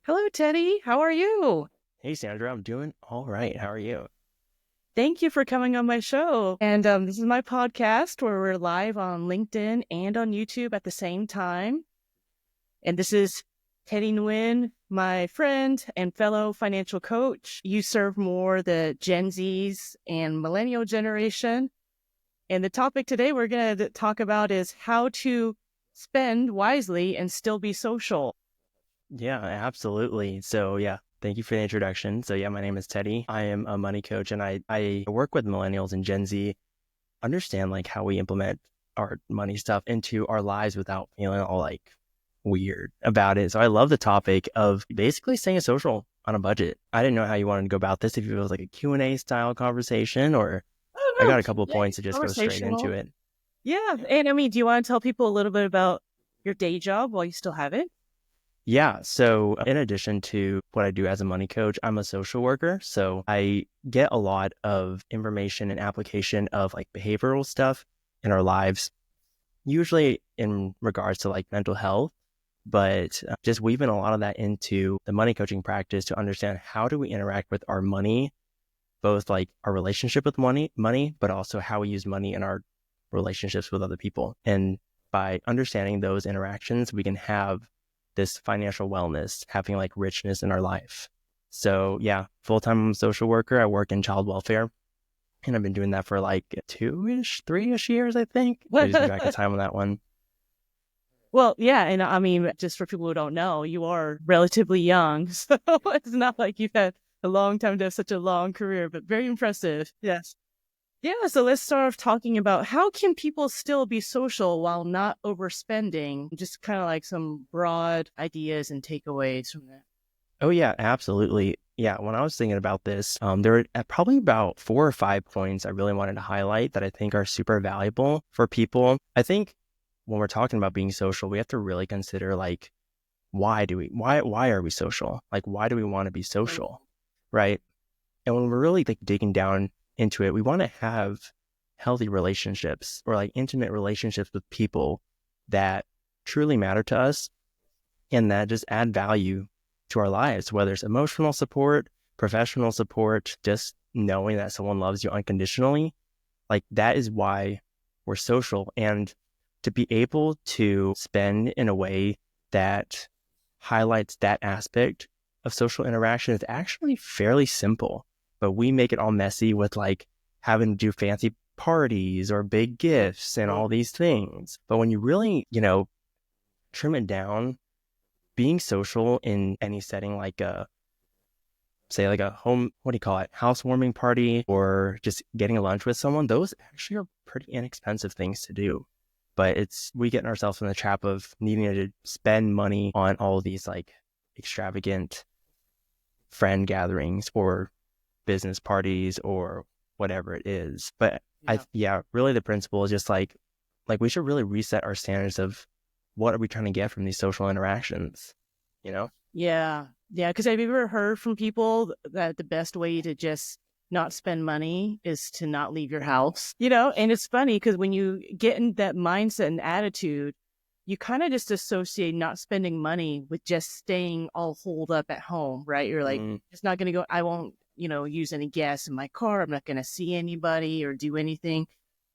Hello, Teddy. How are you? Hey Sandra, I'm doing all right. How are you? Thank you for coming on my show. And this is my podcast where we're live on LinkedIn and on YouTube at the same time. And this is Teddy Nguyen, my friend and fellow financial coach. You serve more the Gen Zs and millennial generation. And the topic today we're going to talk about is how to spend wisely and still be social. Yeah, absolutely. Thank you for the introduction. My name is Teddy. I am a money coach and I work with millennials and Gen Z, understand like how we implement our money stuff into our lives without feeling all like weird about it. So I love the topic of basically staying social on a budget. I didn't know how you wanted to go about this, if it was like a Q&A style conversation or Oh, I no. got a couple of Yeah, points to just go straight into conversational. it. Yeah. And I mean, do you want to tell people a little bit about your day job while you still have it? Yeah. So in addition to what I do as a money coach, I'm a social worker. So I get a lot of information and application of like behavioral stuff in our lives, usually in regards to like mental health, but just weaving a lot of that into the money coaching practice to understand how do we interact with our money, both like our relationship with money, but also how we use money in our relationships with other people. And by understanding those interactions, we can have this financial wellness, having like richness in our life. So yeah, full-time social worker. I work in child welfare and I've been doing that for like 2-ish, 3-ish years, I think. Losing track of time on that one. Well, yeah. And I mean, just for people who don't know, you are relatively young. So it's not like you've had a long time to have such a long career, but very impressive. Yes. Yeah. So let's start off talking about how can people still be social while not overspending? Just kind of like some broad ideas and takeaways from that. Oh yeah, absolutely. Yeah, when I was thinking about this, there were probably about 4 or 5 points I really wanted to highlight that I think are super valuable for people. I think when we're talking about being social, we have to really consider like why are we social? Like why do we want to be social? Right? And when we're really like digging down into it, we want to have healthy relationships or like intimate relationships with people that truly matter to us and that just add value to our lives, whether it's emotional support, professional support, just knowing that someone loves you unconditionally. Like that is why we're social. And to be able to spend in a way that highlights that aspect of social interaction is actually fairly simple, but we make it all messy with like having to do fancy parties or big gifts and all these things. But when you really, trim it down, being social in any setting, like say like a home, what do you call it, housewarming party or just getting a lunch with someone, those actually are pretty inexpensive things to do. But we get ourselves in the trap of needing to spend money on all of these like extravagant friend gatherings or business parties or whatever it is. But Yeah. yeah, really the principle is just like we should really reset our standards of what are we trying to get from these social interactions, you know? Yeah. Yeah. Because have you ever heard from people that the best way to just not spend money is to not leave your house? And it's funny because when you get in that mindset and attitude, you kind of just associate not spending money with just staying all holed up at home, right? You're like, Mm, it's not going to go, I won't, use any gas in my car. I'm not going to see anybody or do anything.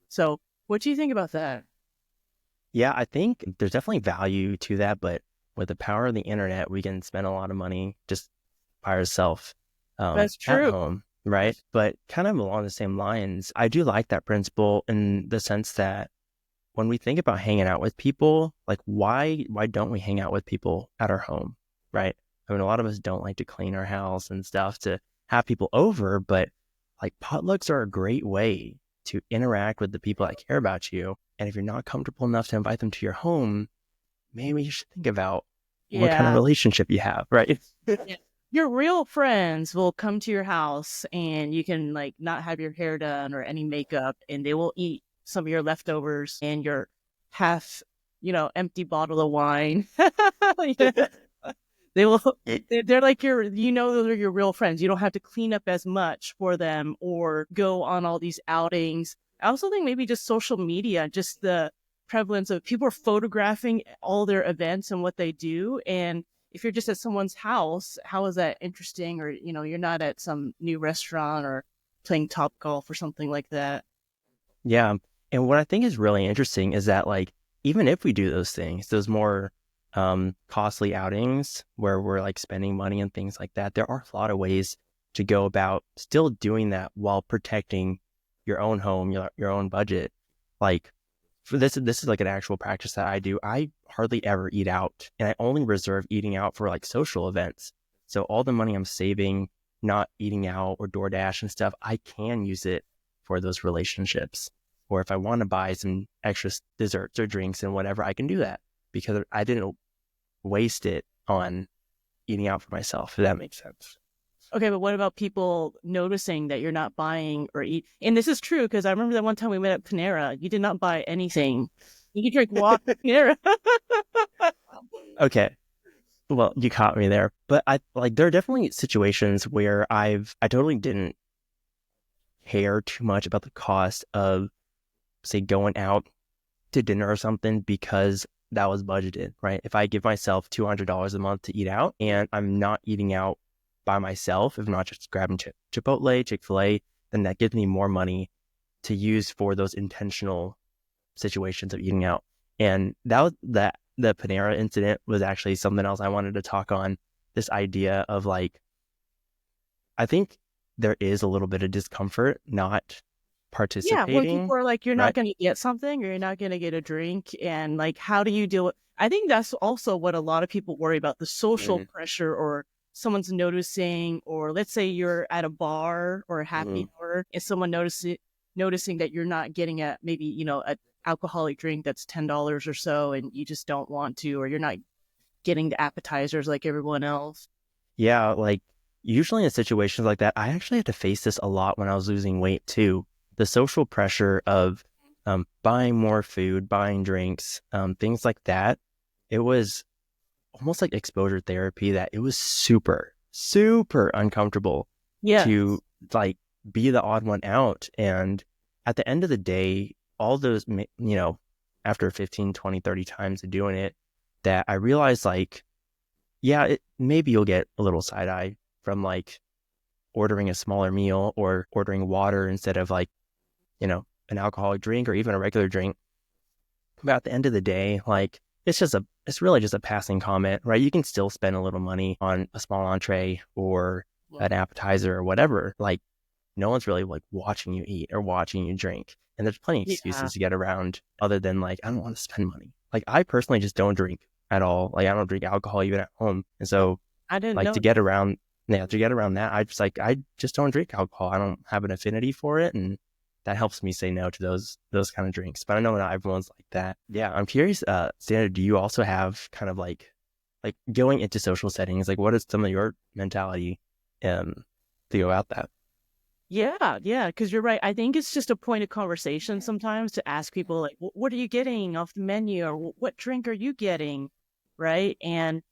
So, what do you think about that? yeah, I think there's definitely value to that, but with the power of the internet, we can spend a lot of money just by ourselves That's at true. home, right? But kind of along the same lines, I do like that principle in the sense that when we think about hanging out with people, like why don't we hang out with people at our home, right? I mean, a lot of us don't like to clean our house and stuff to have people over, but like potlucks are a great way to interact with the people that care about you. And if you're not comfortable enough to invite them to your home, maybe you should think about what kind of Yeah. relationship you have, right? Yeah. Your real friends will come to your house and you can like not have your hair done or any makeup and they will eat some of your leftovers and your half, empty bottle of wine. Yeah. They will they're like those are your real friends. You don't have to clean up as much for them or go on all these outings. I also think maybe just social media, just the prevalence of people are photographing all their events and what they do. And if you're just at someone's house, how is that interesting? Or, you're not at some new restaurant or playing Top Golf or something like that. Yeah. And what I think is really interesting is that like, even if we do those things, those more costly outings where we're like spending money and things like that, there are a lot of ways to go about still doing that while protecting your own home, your own budget. Like for this is like an actual practice that I do. I hardly ever eat out, and I only reserve eating out for like social events. So all the money I'm saving, not eating out or DoorDash and stuff, I can use it for those relationships. Or if I want to buy some extra desserts or drinks and whatever, I can do that because I didn't waste it on eating out for myself, if that makes sense. Okay, but what about people noticing that you're not buying or eat? And this is true because I remember that one time we met at Panera. You did not buy anything. You could drink water at Panera. Okay. Well, you caught me there. But I like there are definitely situations where I totally didn't care too much about the cost of, say, going out to dinner or something because that was budgeted, right? If I give myself $200 a month to eat out and I'm not eating out by myself, if I'm not just grabbing Chipotle, Chick-fil-A, then that gives me more money to use for those intentional situations of eating out. And the Panera incident was actually something else I wanted to talk on. This idea of like, I think there is a little bit of discomfort not Yeah, when people participating, are like, you're not right? going to get something or you're not going to get a drink. And like, how do you deal with I think that's also what a lot of people worry about, the social pressure or someone's noticing, or let's say you're at a bar or a Mm-hmm. happy hour and someone noticing that you're not getting a maybe, a alcoholic drink that's $10 or so and you just don't want to, or you're not getting the appetizers like everyone else. Yeah, like usually in situations like that, I actually had to face this a lot when I was losing weight too. The social pressure of buying more food, buying drinks, things like that. It was almost like exposure therapy that it was super, super uncomfortable Yeah. to like be the odd one out. And at the end of the day, all those, after 15, 20, 30 times of doing it, that I realized like, yeah, maybe you'll get a little side eye from like ordering a smaller meal or ordering water instead of like, an alcoholic drink or even a regular drink. But at the end of the day, like it's really just a passing comment, right? You can still spend a little money on a small entree or an appetizer or whatever. Like no one's really like watching you eat or watching you drink. And there's plenty of Yeah. excuses to get around other than like, I don't want to spend money. Like I personally just don't drink at all. Like I don't drink alcohol even at home. And so I didn't like know. to get around that, I just don't drink alcohol. I don't have an affinity for it. And that helps me say no to those kind of drinks. But I know not everyone's like that. Yeah, I'm curious, Sandra, do you also have kind of like going into social settings, like what is some of your mentality to go out that? Yeah, because you're right. I think it's just a point of conversation sometimes to ask people like, "What are you getting off the menu?" or "What drink are you getting?" Right? And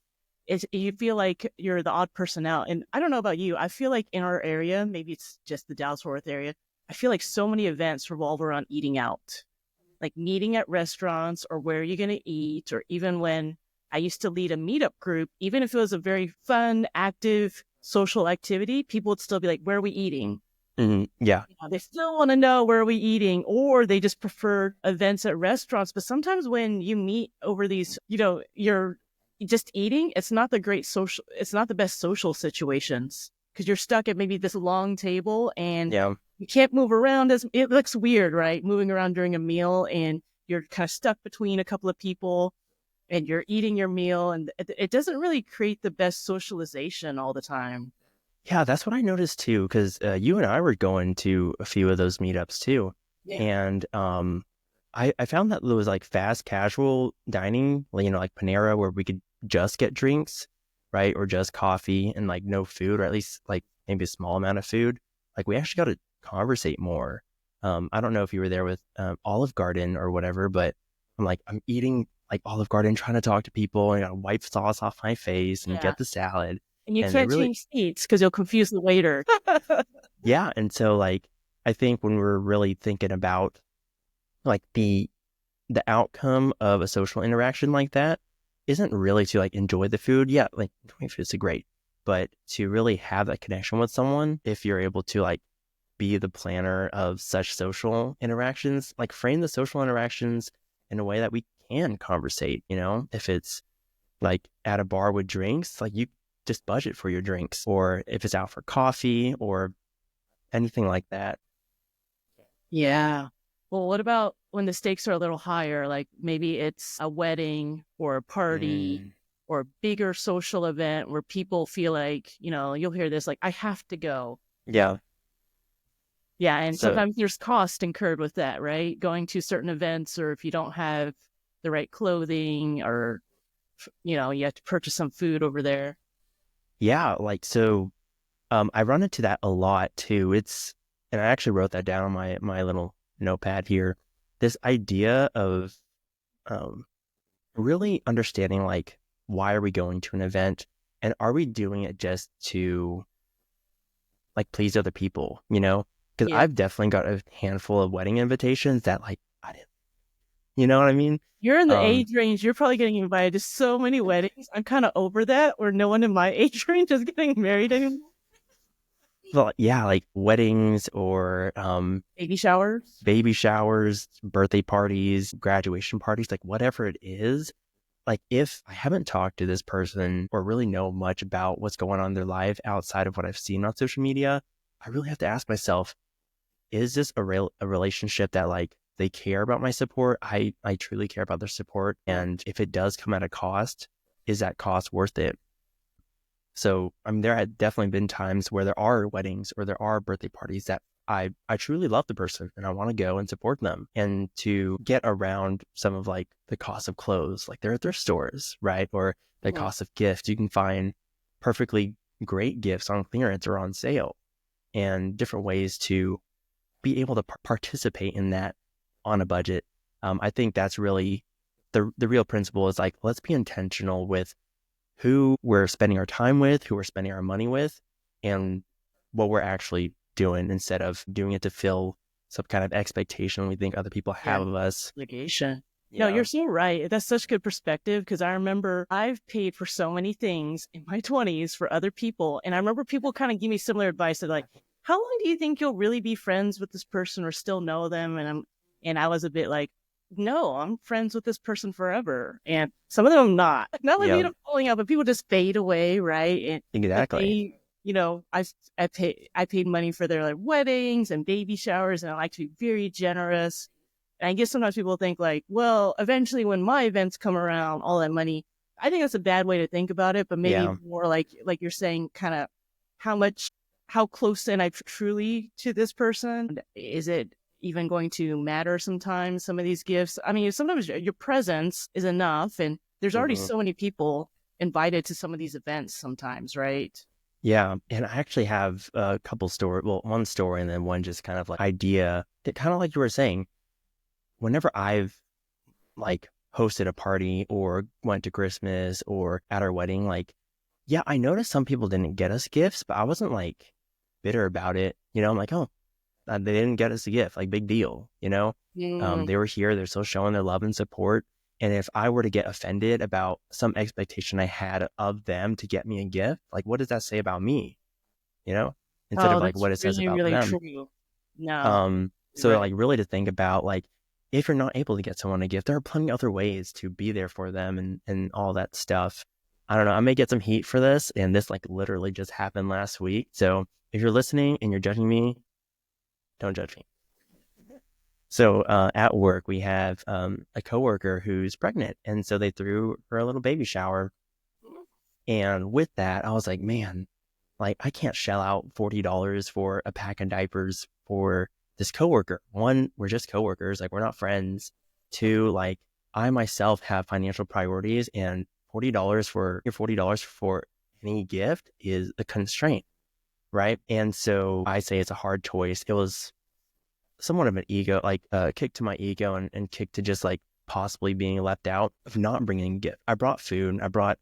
you feel like you're the odd person out. And I don't know about you. I feel like in our area, maybe it's just the Dallas-Fort Worth area. I feel like so many events revolve around eating out, like meeting at restaurants or where are you going to eat, or even when I used to lead a meetup group, even if it was a very fun, active social activity, people would still be like, "Where are we eating?" Yeah. They still want to know where are we eating, or they just prefer events at restaurants. But sometimes when you meet over these, you're just eating, it's not the best social situations because you're stuck at maybe this long table and Yeah. you can't move around. It looks weird, right? Moving around during a meal and you're kind of stuck between a couple of people and you're eating your meal, and it doesn't really create the best socialization all the time. Yeah, that's what I noticed too, because you and I were going to a few of those meetups too. Yeah. And I found that there was like fast casual dining, like Panera, where we could just get drinks, right? Or just coffee and like no food, or at least like maybe a small amount of food. Like we actually got to conversate more. I don't know if you were there with Olive Garden or whatever, but I'm eating like Olive Garden, trying to talk to people, and I gotta wipe sauce off my face and Yeah. get the salad. And you And it can't really, change seats because you'll confuse the waiter. yeah. And so like, I think when we're really thinking about like the outcome of a social interaction like that, isn't really to like enjoy the food. Yeah, like enjoying food is great, but to really have that connection with someone, if you're able to like be the planner of such social interactions, like frame the social interactions in a way that we can conversate, if it's like at a bar with drinks, like you just budget for your drinks, or if it's out for coffee or anything like that. Yeah. Well, what about when the stakes are a little higher? Like maybe it's a wedding or a party Mm, or a bigger social event where people feel like, you'll hear this, like, I have to go. yeah. Yeah. And So sometimes there's cost incurred with that, right? Going to certain events, or if you don't have the right clothing, or, you have to purchase some food over there. yeah, I run into that a lot too. And I actually wrote that down on my little notepad here. This idea of um, really understanding like why are we going to an event, and are we doing it just to like please other people, Because Yeah. I've definitely got a handful of wedding invitations that like I didn't, you know what I mean? You're in the Um, age range. You're probably getting invited to so many weddings. I'm kind of over that, where no one in my age range is getting married anymore. but yeah, like weddings or Baby showers. baby showers, birthday parties, graduation parties, like whatever it is. Like if I haven't talked to this person or really know much about what's going on in their life outside of what I've seen on social media, I really have to ask myself, is this a relationship that like they care about my support? I truly care about their support. And if it does come at a cost, is that cost worth it? So, I mean, there had definitely been times where there are weddings or there are birthday parties that I truly love the person and I want to go and support them, and to get around some of like the cost of clothes, like they're at thrift stores, right? Or the Mhm. cost of gifts. You can find perfectly great gifts on clearance or on sale, and different ways to be able to participate in that on a budget. I think that's really the real principle is like, let's be intentional with who we're spending our time with, who we're spending our money with, and what we're actually doing, instead of doing it to fill some kind of expectation we think other people Yeah. have of us. Obligation. No, Yeah. you're so right. That's such good perspective, because I remember I've paid for so many things in my 20s for other people. And I remember people kind of give me similar advice of like, how long do you think you'll really be friends with this person or still know them? And I was a bit like, no, I'm friends with this person forever. And some of them I'm not. Not like we Yeah, end up falling out, but people just fade away, right? And but exactly. they, I paid money for their like weddings and baby showers, and I like to be very generous. And I guess sometimes people think like, well, eventually when my events come around, all that money. I think that's a bad way to think about it, but maybe Yeah. more like you're saying, kind of how much, how close am I truly to this person? Is it even going to matter sometimes? Some of these gifts. I mean, sometimes your presence is enough, and there's already Hmm. so many people invited to some of these events. Sometimes, right? Yeah. And I actually have a couple story, well, one story and then one just kind of like idea that kind of like you were saying, whenever I've like hosted a party or went to Christmas or at our wedding, like, yeah, I noticed some people didn't get us gifts, but I wasn't like bitter about it. I'm like, oh, they didn't get us a gift, like big deal. Mm. They were here, they're still showing their love and support. And if I were to get offended about some expectation I had of them to get me a gift, like, what does that say about me? You know, Instead of Oh, like that's what it says really, about really them. true. No, you're So right. like really to think about like, if you're not able to get someone a gift, there are plenty of other ways to be there for them and all that stuff. I don't know. I may get some heat for this, and this like literally just happened last week. So if you're listening and you're judging me, don't judge me. So at work, we have a coworker who's pregnant, and so they threw her a little baby shower. And with that, I was like, man, like I can't shell out $40 for a pack of diapers for this coworker. One, we're just coworkers, like we're not friends. Two, like I myself have financial priorities, and $40 for any gift is a constraint, right? And so I say it's a hard choice. It was somewhat of an ego, like a kick to my ego, and kick to just like possibly being left out of not bringing a gift. I brought food, I brought,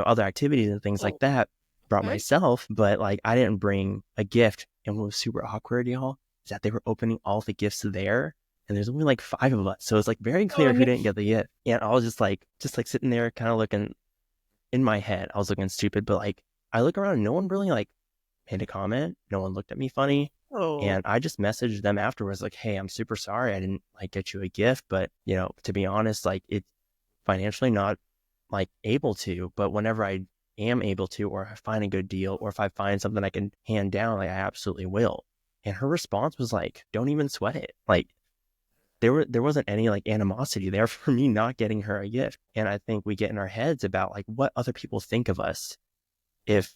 other activities and things like Oh, that, brought okay. myself, but like I didn't bring a gift. And what was super awkward, y'all, is that they were opening all the gifts there. and there's only like 5 of us. So it's like very Oh, clear who didn't get the gift. And I was just like sitting there kind of looking in my head. I was looking stupid, but like I look around and no one really like made a comment. No one looked at me funny. oh, And I just messaged them afterwards, like, hey, I'm super sorry I didn't like get you a gift. But, to be honest, like it's financially not like able to, but whenever I am able to, or I find a good deal, or if I find something I can hand down, like I absolutely will. And her response was like, don't even sweat it. Like there wasn't any like animosity there for me not getting her a gift. And I think we get in our heads about like what other people think of us if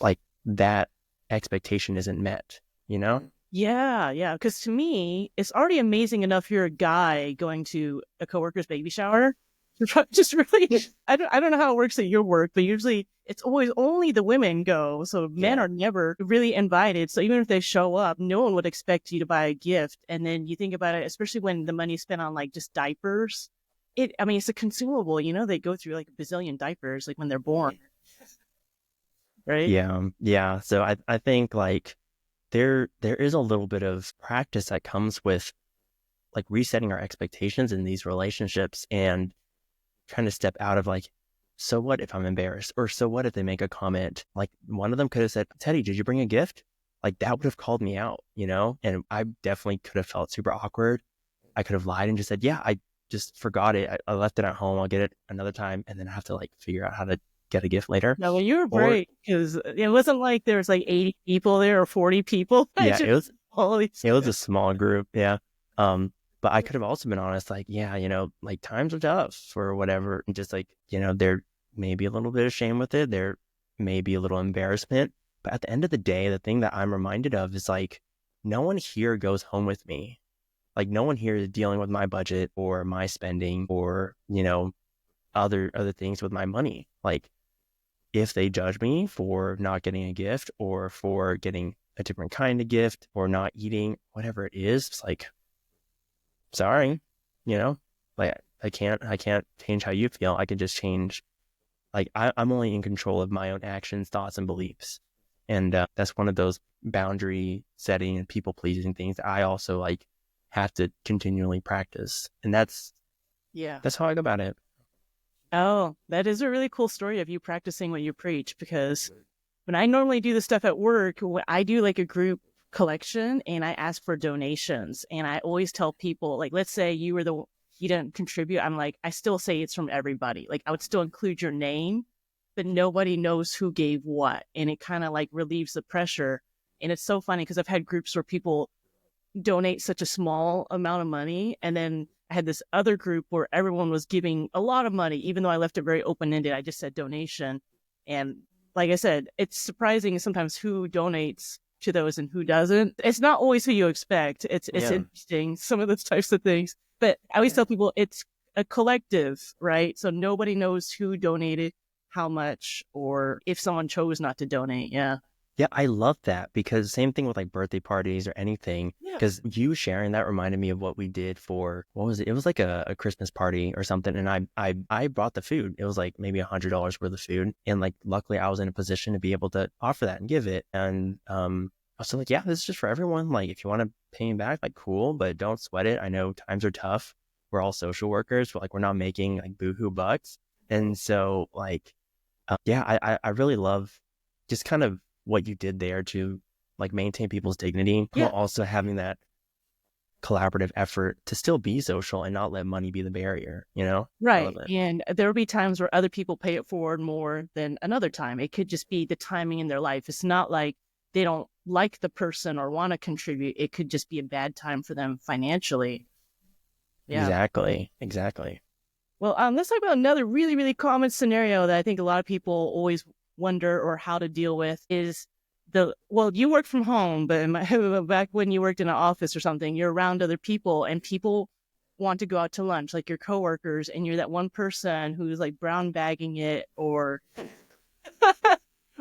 like that expectation isn't met, you know? yeah, yeah. Because to me, it's already amazing enough you're a guy going to a coworker's baby shower. Just really, I don't know how it works at your work, but usually it's always only the women go. So men Yeah. are never really invited. So even if they show up, no one would expect you to buy a gift. And then you think about it, especially when the money's spent on like just diapers. I mean, it's a consumable, they go through like a bazillion diapers, like when they're born, right? Yeah. So I think like there is a little bit of practice that comes with like resetting our expectations in these relationships and trying to step out of like, so what if I'm embarrassed? Or so what if they make a comment? Like one of them could have said, Teddy, did you bring a gift? Like that would have called me out, And I definitely could have felt super awkward. I could have lied and just said, yeah, I just forgot it. I left it at home. I'll get it another time. And then I have to like figure out how to get a gift later. No, well, you were Or great because it wasn't like there was like 80 people there or 40 people. I yeah, just all these. it was a small group. Yeah. But I could have also been honest, like, yeah, like times are tough or whatever. And just like, there may be a little bit of shame with it. There may be a little embarrassment. But at the end of the day, the thing that I'm reminded of is like, no one here goes home with me. Like no one here is dealing with my budget or my spending or, other things with my money. Like if they judge me for not getting a gift or for getting a different kind of gift or not eating, whatever it is, it's like, sorry, like I can't change how you feel. I can just change, like I'm only in control of my own actions, thoughts, and beliefs. And that's one of those boundary setting and people pleasing things that I also like have to continually practice. And Yeah. that's how I go about it. Oh, that is a really cool story of you practicing what you preach because when I normally do this stuff at work, I do like a group collection and I ask for donations. And I always tell people, like, let's say you didn't contribute. I'm like, I still say it's from everybody. Like, I would still include your name, but nobody knows who gave what. And it kind of like relieves the pressure. And it's so funny because I've had groups where people donate such a small amount of money. And then I had this other group where everyone was giving a lot of money, even though I left it very open ended. I just said donation. And like I said, it's surprising sometimes who donates to those and who doesn't. It's not always who you expect. It's Yeah. interesting, some of those types of things. But I always tell people it's a collective, right? So nobody knows who donated how much or if someone chose not to donate. Yeah. Yeah, I love that because same thing with like birthday parties or anything. Yeah. Because you sharing that reminded me of what we did for, what was it? It was like a Christmas party or something. And I brought the food. It was like maybe $100 worth of food. And like, luckily I was in a position to be able to offer that and give it. And I was like, yeah, this is just for everyone. Like, if you want to pay me back, like, cool, but don't sweat it. I know times are tough. We're all social workers. But like, we're not making like boohoo bucks. And so like, yeah, I really love just kind of what you did there to like maintain people's dignity while also having that collaborative effort to still be social and not let money be the barrier, Right. And there will be times where other people pay it forward more than another time. It could just be the timing in their life. It's not like they don't like the person or want to contribute. It could just be a bad time for them financially. Yeah. Exactly. Well, let's talk about another really, really common scenario that I think a lot of people always wonder or how to deal with is you work from home, but back when you worked in an office or something, you're around other people and people want to go out to lunch, like your coworkers, and you're that one person who's like brown bagging it or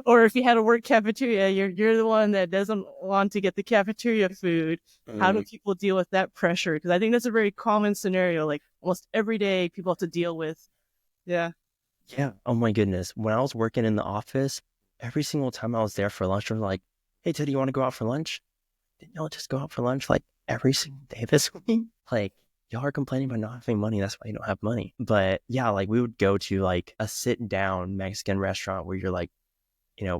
or if you had a work cafeteria, you're the one that doesn't want to get the cafeteria food. How do people deal with that pressure? Because I think that's a very common scenario, like almost every day people have to deal with. Yeah. Yeah. Oh my goodness. When I was working in the office, every single time I was there for lunch, I was like, hey, Teddy, you want to go out for lunch? No, just go out for lunch. Like, every single day this week. Like, y'all are complaining about not having money. That's why you don't have money. But yeah, like we would go to like a sit down Mexican restaurant where you're like,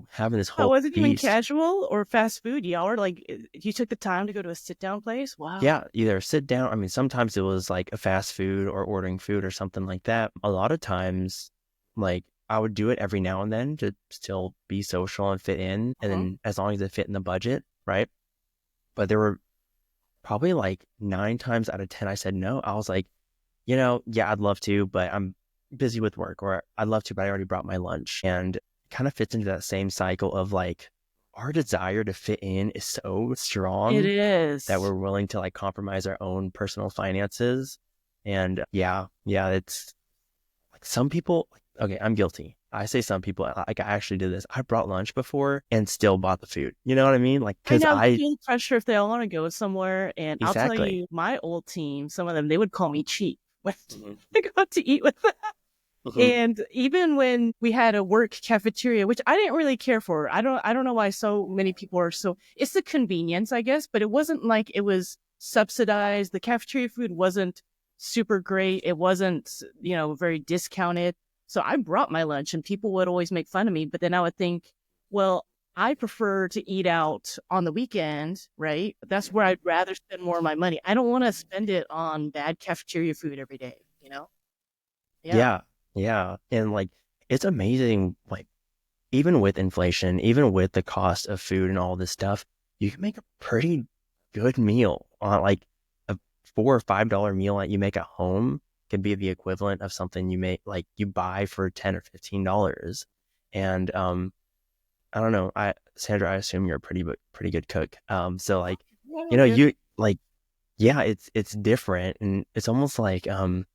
having this Oh, whole was it even feast. casual or fast food? Y'all were like, you took the time to go to a sit down place? Wow. Yeah, either sit down. I mean, sometimes it was like a fast food or ordering food or something like that. A lot of times, like I would do it every now and then to still be social and fit in. And Uh-huh. then as long as it fit in the budget, right? But there were probably like 9 times out of 10, I said no. I was like, yeah, I'd love to, but I'm busy with work, or I'd love to, but I already brought my lunch. And it kind of fits into that same cycle of like our desire to fit in is so It strong that is. we're willing to like compromise our own personal finances. And yeah, it's like some people, okay, I'm guilty. I say some people, like I actually did this. I brought lunch before and still bought the food. You know what I mean? Like, I cause know they I, feel pressure if they all want to go somewhere. And I'll tell exactly. you, my old team, some of them, they would call me cheap when Mhm. I got to eat with them. Mhm. And even when we had a work cafeteria, which I didn't really care for, I don't know why so many people are so, it's the convenience, I guess, but it wasn't like it was subsidized. The cafeteria food wasn't super great. It wasn't, very discounted. So I brought my lunch and people would always make fun of me. But then I would think, well, I prefer to eat out on the weekend, right? That's where I'd rather spend more of my money. I don't want to spend it on bad cafeteria food every day, you know? Yeah. Yeah. Yeah. And like, it's amazing. Like, even with inflation, even with the cost of food and all this stuff, you can make a pretty good meal on like a $4 or $5 meal that you make at home can be the equivalent of something you make like you buy for $10 or $15. And I don't know, Sandra, I assume you're a pretty good cook. So like, Yeah, good. you like, yeah, it's different, and it's almost like it was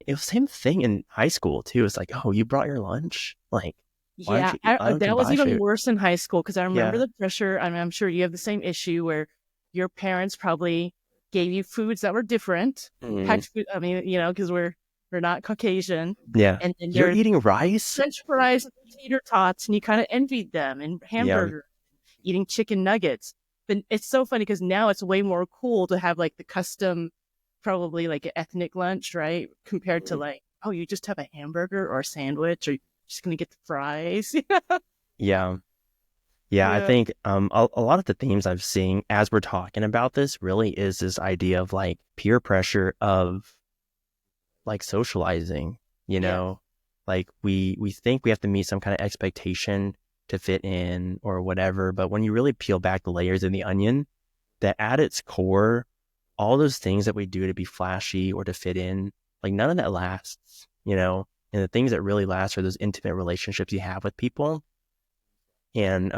the same thing in high school too. It's like, oh, you brought your lunch, like Yeah, why don't you that was buy even food? worse in high school because I remember Yeah. the pressure. I mean, I'm sure you have the same issue where your parents probably gave you foods that were different, Mm, packed food. I mean, because we're not Caucasian, yeah. and then You're there's eating rice? French fries and tater tots, and you kind of envied them, and Yeah. hamburger, eating chicken nuggets. But it's so funny because now it's way more cool to have like the custom, probably like an ethnic lunch, right? Compared to Mm. like, oh, you just have a hamburger or a sandwich, or you're just gonna get the fries. Yeah. Yeah, I Yeah. think a lot of the themes I've seen as we're talking about this really is this idea of like peer pressure of like socializing, you Yeah. know, like we think we have to meet some kind of expectation to fit in or whatever, but when you really peel back the layers of the onion, that at its core, all those things that we do to be flashy or to fit in, like none of that lasts, you know? And the things that really last are those intimate relationships you have with people. And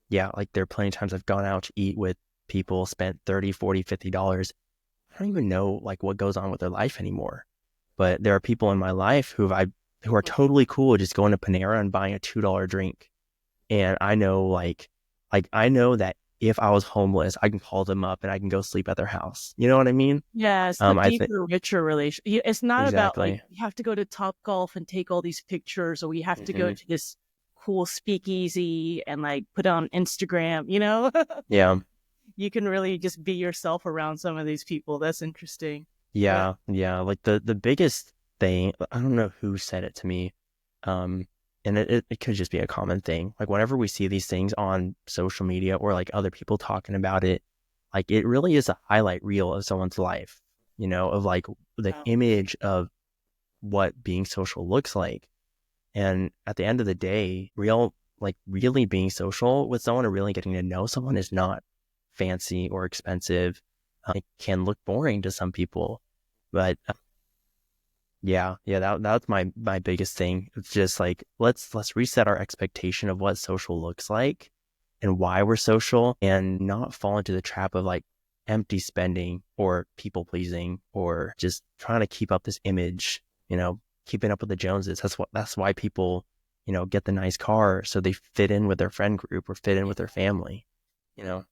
yeah, like there are plenty of times I've gone out to eat with people, spent 30, 40, $50. I don't even know like what goes on with their life anymore. But there are people in my life who are totally cool with just going to Panera and buying a $2 drink. And I know like I know that if I was homeless, I can call them up and I can go sleep at their house. You know what I mean? Yeah, it's the I think deeper, richer relation. It's not about like exactly. you have to go to Top Golf and take all these pictures, or we have to go Hmm. to this cool speakeasy and like put on Instagram. Yeah. You can really just be yourself around some of these people. That's interesting. Yeah. Yeah. Like the biggest thing, I don't know who said it to me. Um, and it could just be a common thing. Like whenever we see these things on social media or like other people talking about it, like it really is a highlight reel of someone's life, of like the Wow. image of what being social looks like. And at the end of the day, like really being social with someone or really getting to know someone is not fancy or expensive. It can look boring to some people, but yeah, that's my biggest thing. It's just like let's reset our expectation of what social looks like and why we're social and not fall into the trap of like empty spending or people pleasing or just trying to keep up this image, keeping up with the Joneses. That's why people, get the nice car so they fit in with their friend group or fit in with their family, you know.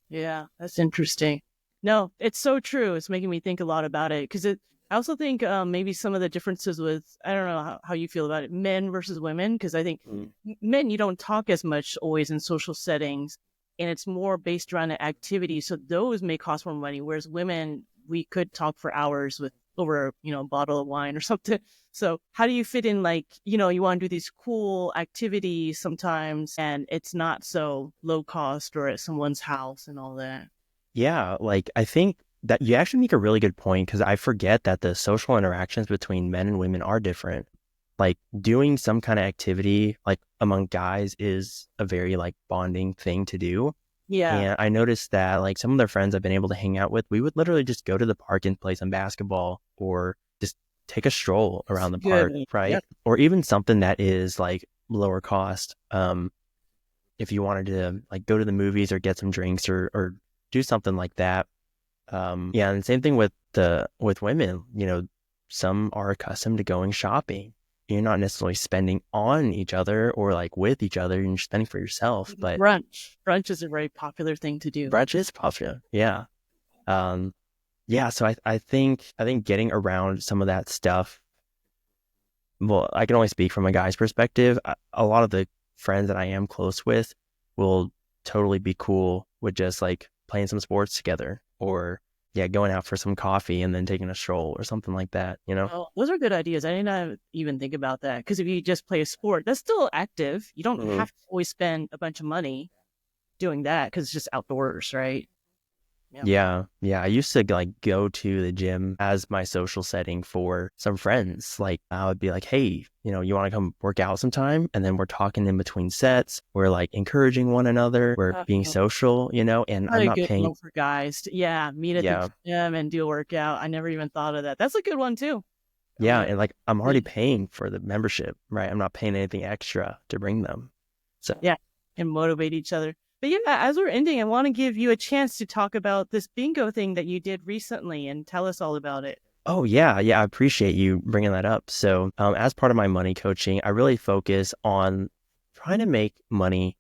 Yeah, that's interesting. No, it's so true. It's making me think a lot about it because I also think maybe some of the differences with I don't know how you feel about it, men versus women. Because I think Mm. men you don't talk as much always in social settings, and it's more based around an activity. So those may cost more money. Whereas women, we could talk for hours with over, a bottle of wine or something. So how do you fit in, like, you want to do these cool activities sometimes and it's not so low cost or at someone's house and all that? Yeah, like I think that you actually make a really good point because I forget that the social interactions between men and women are different. Like doing some kind of activity like among guys is a very like bonding thing to do. Yeah. And I noticed that like some of their friends I've been able to hang out with, we would literally just go to the park and play some basketball or just take a stroll It's around the good. park, right? Yep. Or even something that is like lower cost. If you wanted to like go to the movies or get some drinks or do something like that. Yeah, and same thing with women, some are accustomed to going shopping. You're not necessarily spending on each other or like with each other, you're spending for yourself, but Brunch is a very popular thing to do. brunch is popular. Yeah. Um, yeah, so I think getting around some of that stuff, well, I can only speak from a guy's perspective. A lot of the friends that I am close with will totally be cool with just like playing some sports together or yeah, going out for some coffee and then taking a stroll or something like that, you know? Oh, those are good ideas. I did not even think about that. Because if you just play a sport, that's still active. You don't Mhm. have to always spend a bunch of money doing that because it's just outdoors, right? Yeah. Yeah. Yeah. I used to like go to the gym as my social setting for some friends. Like I would be like, hey, you want to come work out sometime? And then we're talking in between sets. We're like encouraging one another. We're being Oh, social, and I'm probably a not good paying. one for guys. Yeah, meet at the Yeah. gym and do a workout. I never even thought of that. That's a good one too. Oh Yeah. yeah. And like I'm already paying for the membership, right? I'm not paying anything extra to bring them. So, Yeah, and motivate each other. But yeah, as we're ending, I want to give you a chance to talk about this bingo thing that you did recently and tell us all about it. oh, yeah. Yeah. I appreciate you bringing that up. So, as part of my money coaching, I really focus on trying to make money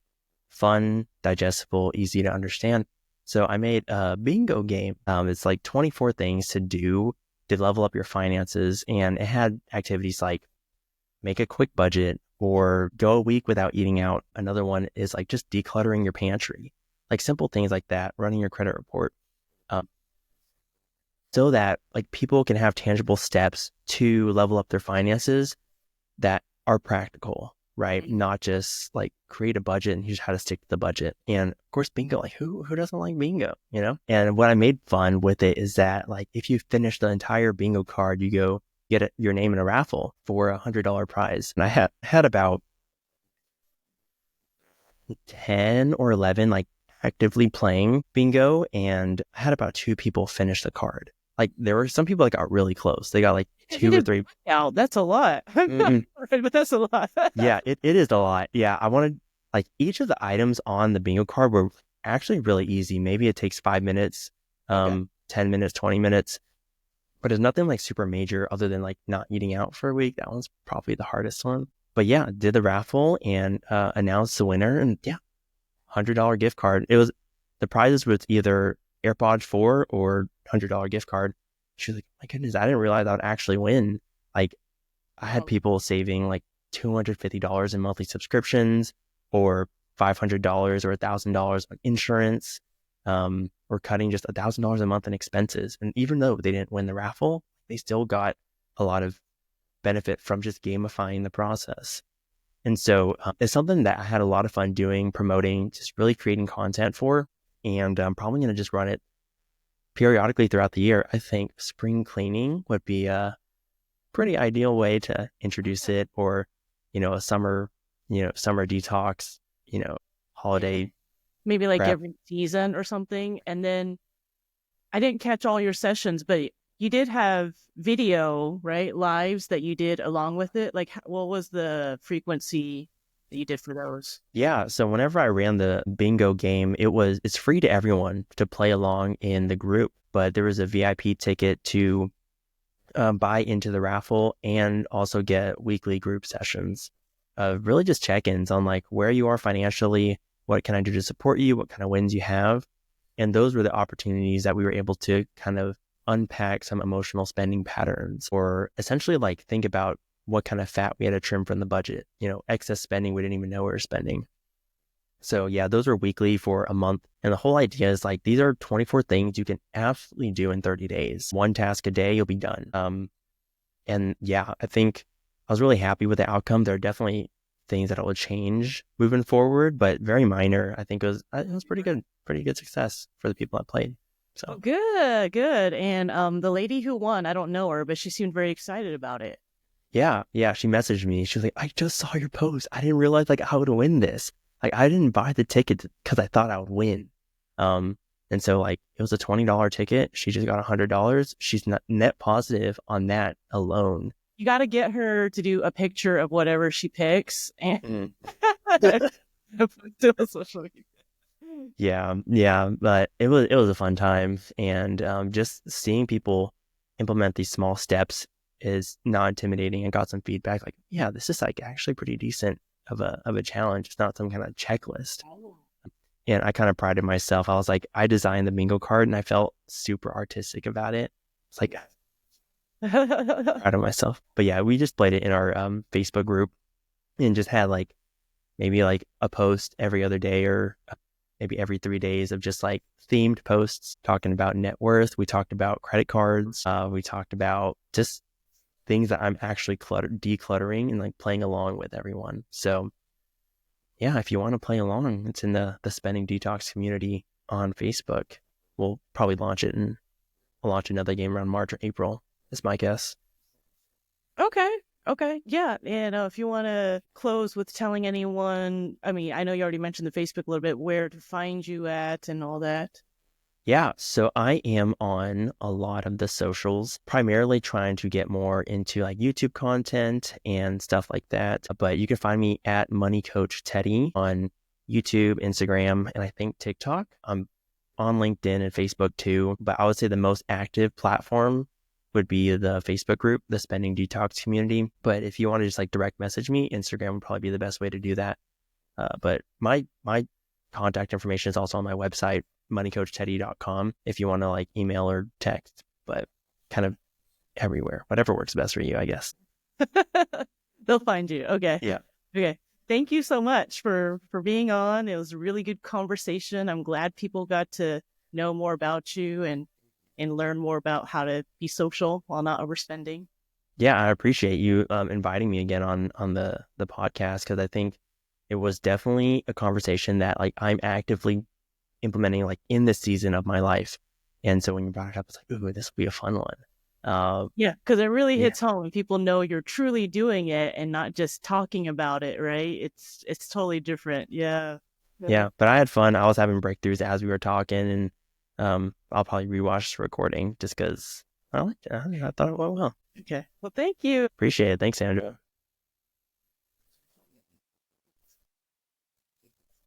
fun, digestible, easy to understand. So I made a bingo game. It's like 24 things to do to level up your finances. And it had activities like make a quick budget or go a week without eating out. Another one is like just decluttering your pantry, like simple things like that, running your credit report, um, so that like people can have tangible steps to level up their finances that are practical, right? Not just like create a budget and here's how to stick to the budget. And of course, bingo, like who doesn't like bingo? And what I made fun with it is that like if you finish the entire bingo card, you go get your name in a raffle for $100 prize. And I had about 10 or 11 like actively playing bingo, and I had about two people finish the card. Like there were some people that got really close. They got like You two or did three. out. That's a lot. But that's a lot. Yeah, it is a lot. Yeah, I wanted like each of the items on the bingo card were actually really easy. Maybe it takes 5 minutes, Okay. 10 minutes, 20 minutes, but it's nothing like super major other than like not eating out for a week. That one's probably the hardest one. But yeah, did the raffle and announced the winner, and yeah, $100 gift card. It was the prizes was either AirPods 4 or $100 gift card. She was like, my goodness, I didn't realize I would actually win. Like I had Oh, people saving like $250 in monthly subscriptions or $500 or $1,000 on insurance, or cutting just $1,000 a month in expenses. And even though they didn't win the raffle, they still got a lot of benefit from just gamifying the process. And so it's something that I had a lot of fun doing, promoting, just really creating content for. And I'm probably going to just run it periodically throughout the year. I think spring cleaning would be a pretty ideal way to introduce it, or, a summer detox, yeah. holiday Maybe like prep. every season or something. And then I didn't catch all your sessions, but you did have video, right? Lives that you did along with it. Like, what was the frequency that you did for those? Yeah. So whenever I ran the bingo game, it's free to everyone to play along in the group, but there was a VIP ticket to buy into the raffle and also get weekly group sessions. Really just check-ins on like where you are financially, what can I do to support you, what kind of wins you have. And those were the opportunities that we were able to kind of unpack some emotional spending patterns, or essentially like think about what kind of fat we had to trim from the budget, excess spending we didn't even know we were spending. So yeah, those are weekly for a month. And the whole idea is like, these are 24 things you can absolutely do in 30 days. One task a day, you'll be done. And yeah, I think I was really happy with the outcome. There are definitely things that I will change moving forward, but very minor. I think it was pretty good success for the people that played. Oh, So good, good. And the lady who won, I don't know her, but she seemed very excited about it. yeah, she messaged me. She was like, I just saw your post. I didn't realize like I would win this. Like I didn't buy the ticket because I thought I would win. And so like it was a $20 ticket. She just got $100. She's not net positive on that alone. You got to get her to do a picture of whatever she picks and Mm. do a social media. Yeah, but it was a fun time, and just seeing people implement these small steps is not intimidating. And got some feedback like, yeah, this is like actually pretty decent of a challenge. It's not some kind of checklist. And I kind of prided myself. I was like, I designed the bingo card, and I felt super artistic about it. It's like proud of myself. But yeah, we just played it in our Facebook group, and just had like maybe like a post every other day or maybe every 3 days of just like themed posts talking about net worth. We talked about credit cards. We talked about just things that I'm actually decluttering and like playing along with everyone. So yeah, if you want to play along, it's in the Spending Detox community on Facebook. We'll probably launch it and we'll launch another game around March or April, is my guess. Okay. Okay. Yeah. And if you want to close with telling anyone, I mean, I know you already mentioned the Facebook a little bit, where to find you at and all that. Yeah, so I am on a lot of the socials, primarily trying to get more into like YouTube content and stuff like that. But you can find me at Money Coach Teddy on YouTube, Instagram, and I think TikTok. I'm on LinkedIn and Facebook too, but I would say the most active platform would be the Facebook group, the Spending Detox community. But if you want to just like direct message me, Instagram would probably be the best way to do that. But my contact information is also on my website, moneycoachteddy.com, if you want to like email or text, but kind of everywhere, whatever works best for you, I guess. They'll find you. Okay. Yeah. Okay. Thank you so much for being on. It was a really good conversation. I'm glad people got to know more about you and learn more about how to be social while not overspending. Yeah, I appreciate you inviting me again on the podcast, because I think it was definitely a conversation that like I'm actively implementing like in this season of my life. And so when you brought it up, it's like, ooh, this will be a fun one. Yeah, because it really Yeah. hits home when people know you're truly doing it and not just talking about it, right? It's totally different. Yeah. Yeah, but I had fun. I was having breakthroughs as we were talking, and I'll probably rewatch the recording just because I liked it. I thought it went well. Okay. Well, thank you. Appreciate it. Thanks, Sandra.